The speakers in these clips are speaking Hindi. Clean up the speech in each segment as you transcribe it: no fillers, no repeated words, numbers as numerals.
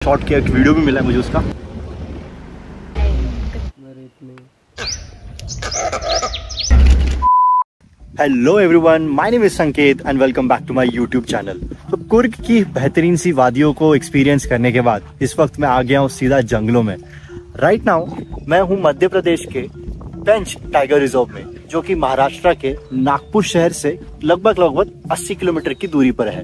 शॉट किया, एक वीडियो भी मिला है मुझे उसका। Hello everyone, my name is Sanket and welcome back to my YouTube channel. तो कुर्ग की बेहतरीन सी वादियों को एक्सपीरियंस करने के बाद इस वक्त मैं आ गया हूँ सीधा जंगलों में। राइट नाउ मैं हूँ मध्य प्रदेश के पेंच टाइगर रिजर्व में, जो कि महाराष्ट्र के नागपुर शहर से लगभग 80 किलोमीटर की दूरी पर है।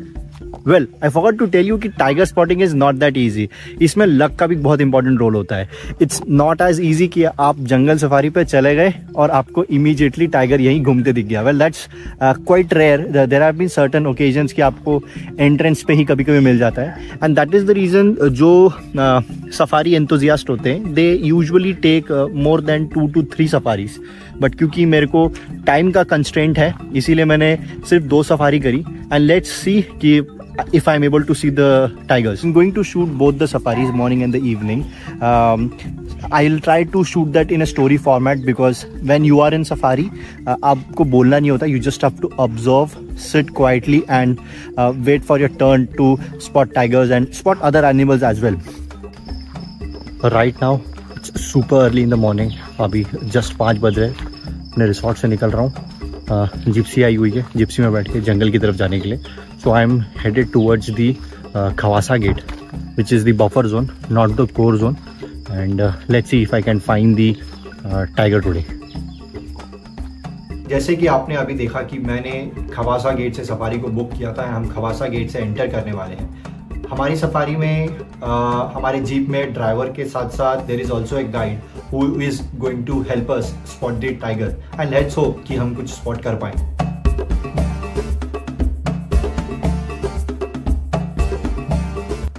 Well, I forgot to tell you कि tiger spotting is not that easy. इसमें लक का भी बहुत इंपॉर्टेंट रोल होता है। इट्स नॉट एज इजी कि आप जंगल सफारी पे चले गए और आपको इमीडिएटली टाइगर यहीं घूमते दिख गया। Well, that's quite rare. There have been certain occasions कि आपको एंट्रेंस पे ही कभी कभी मिल जाता है, and that is the reason जो सफारी एंथुजियास्ट होते हैं they usually take more than 2 to 3 safaris. But क्योंकि मेरे को टाइम का कंस्ट्रेंट है, इसीलिए मैंने सिर्फ 2 सफारी करी। एंड लेट्स सी कि if I'm able to see the tigers. I'm going to shoot both the safaris, morning and the evening. I'll try to shoot that in a story format because when you are in safari, आपको बोलना नहीं होता. You just have to observe, sit quietly and wait for your turn to spot tigers and spot other animals as well. Right now, it's super early in the morning. अभी just 5 बज रहे हैं. अपने रिसोर्ट से निकल रहा हूँ. जिप्सी आई हुई है, जिप्सी में बैठ के जंगल की तरफ जाने के लिए. So I am headed towards the Khawasa Gate, which is the buffer zone, not the core zone. And let's see if I can find the tiger today. जैसे कि आपने अभी देखा कि मैंने खवासा गेट से सफारी को बुक किया था, हम खवासा गेट से एंटर करने वाले हैं। हमारी सफारी में हमारे जीप में ड्राइवर के साथ साथ there is also a guide who is going to help us spot the tiger, and let's hope कि हम कुछ स्पॉट कर पाएं।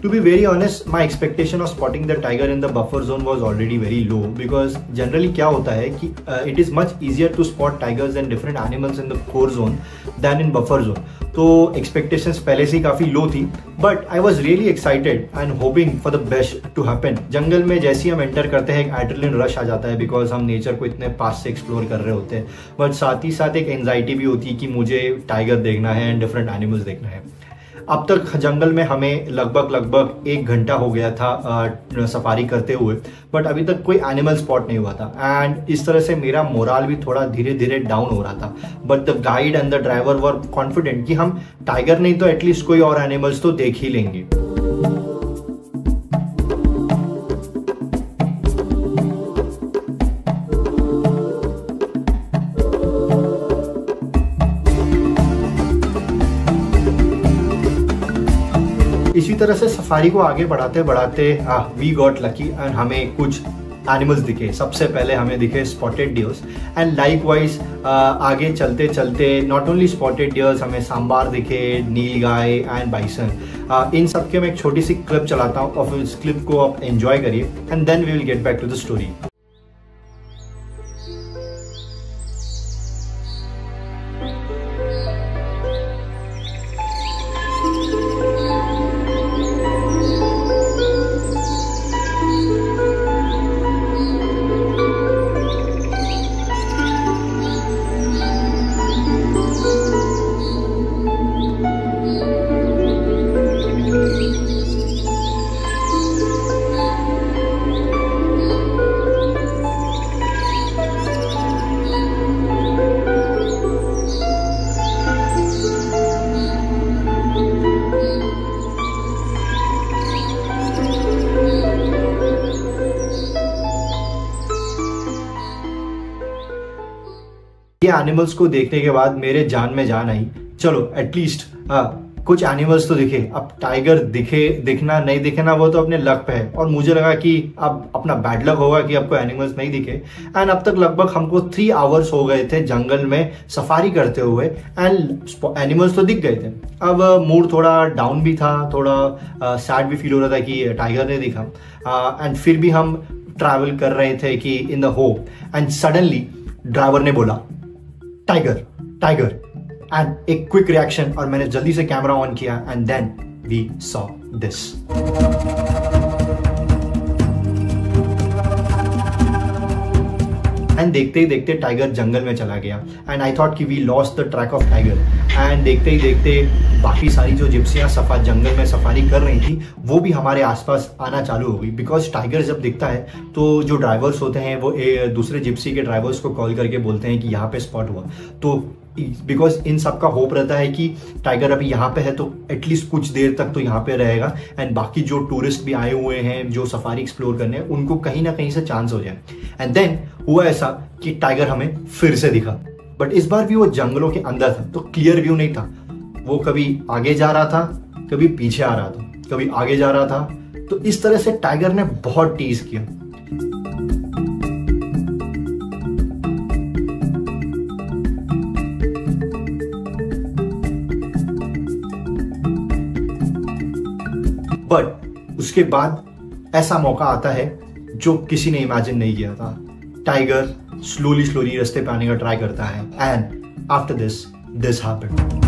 To be very honest, my expectation of spotting the tiger in the buffer zone was already very low because generally क्या होता है कि it is much easier to spot tigers and different animals in the core zone than in buffer zone. तो expectations पहले से ही काफ़ी low थी, but I was really excited and hoping for the best to happen. जंगल में जैसे ही हम एंटर करते हैं एक एड्रेनलिन रश आ जाता है बिकॉज हम नेचर को इतने पास से एक्सप्लोर कर रहे होते हैं, बट साथ ही साथ एक एंजाइटी भी होती है कि मुझे टाइगर देखना है एंड डिफरेंट एनिमल्स देखना है। अब तक जंगल में हमें लगभग 1 घंटा हो गया था सफारी करते हुए, बट अभी तक कोई एनिमल स्पॉट नहीं हुआ था, एंड इस तरह से मेरा मोराल भी थोड़ा धीरे धीरे डाउन हो रहा था। But the guide and the driver were confident कि हम टाइगर नहीं तो एटलीस्ट कोई और एनिमल्स तो देख ही लेंगे। इसी तरह से सफारी को आगे बढ़ाते बढ़ाते वी गॉट लकी एंड हमें कुछ एनिमल्स दिखे। सबसे पहले हमें दिखे स्पॉटेड डियर्स, एंड लाइकवाइज आगे चलते चलते नॉट ओनली स्पॉटेड डियर्स, हमें सांबार दिखे, नीलगाय एंड बाइसन। इन सब के मैं एक छोटी सी क्लिप चलाता हूँ और इस क्लिप को आप एंजॉय करिए and then we will get back to the story. ये एनिमल्स को देखने के बाद मेरे जान में जान आई, चलो एटलीस्ट कुछ एनिमल्स तो दिखे। अब टाइगर दिखना नहीं दिखना वो तो अपने लक पे है, और मुझे लगा कि अब अपना बैड लक होगा कि आपको एनिमल्स नहीं दिखे। एंड अब तक लगभग हमको 3 आवर्स हो गए थे जंगल में सफारी करते हुए, एंड एनिमल्स तो दिख गए थे। अब मूड थोड़ा डाउन भी था, थोड़ा सैड भी फील हो रहा था कि टाइगर नहीं दिखा, एंड फिर भी हम ट्रैवल कर रहे थे कि in the hope, and suddenly driver ने बोला टाइगर टाइगर, एंड एक क्विक रिएक्शन, और मैंने जल्दी से कैमरा ऑन किया and then we saw this. And देखते ही देखते टाइगर जंगल में चला गया एंड आई थॉट कि we lost the track of tiger. And देखते ही देखते बाकी सारी जो जिप्सियाँ जंगल में सफारी कर रही थी वो भी हमारे आसपास आना चालू हो गई। बिकॉज टाइगर जब दिखता है तो जो ड्राइवर्स होते हैं वो दूसरे जिप्सी के ड्राइवर्स को कॉल करके बोलते हैं कि यहाँ पे स्पॉट हुआ। तो बिकॉज इन सब का होप रहता है कि टाइगर अभी यहाँ पे है तो एटलीस्ट कुछ देर तक तो यहाँ पे रहेगा एंड बाकी जो टूरिस्ट भी आए हुए हैं जो सफारी एक्सप्लोर करने हैं उनको कहीं ना कहीं से चांस हो जाए। एंड देन हुआ ऐसा कि टाइगर हमें फिर से दिखा, बट इस बार भी वो जंगलों के अंदर था तो क्लियर व्यू नहीं था। वो कभी आगे जा रहा था, कभी पीछे आ रहा था, कभी आगे जा रहा था। तो इस तरह से टाइगर ने बहुत टीज किया। बट उसके बाद ऐसा मौका आता है जो किसी ने इमेजिन नहीं किया था। टाइगर स्लोली रास्ते पे आने का ट्राई करता है and after this happened.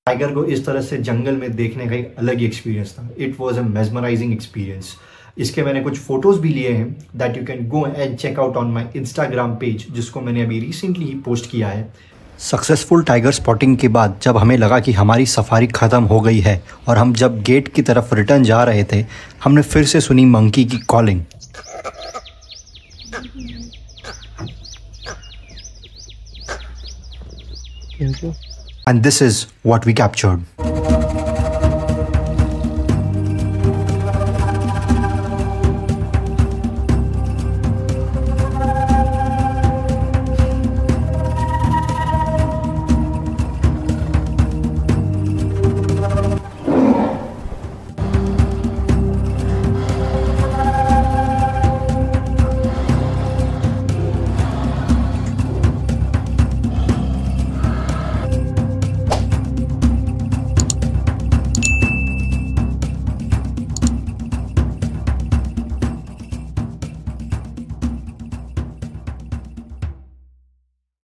Tiger को इस तरह से जंगल में देखने का एक अलग ही एक्सपीरियंस था। It was a mesmerising experience. इसके मैंने कुछ फोटोज भी लिए हैं that you can go and check out on my Instagram page, जिसको मैंने अभी रिसेंटली ही पोस्ट किया है। सक्सेसफुल टाइगर स्पॉटिंग के बाद जब हमें लगा कि हमारी सफारी ख़त्म हो गई है और हम जब गेट की तरफ रिटर्न जा रहे थे, हमने फिर से सुनी मंकी की calling. And this is what we captured.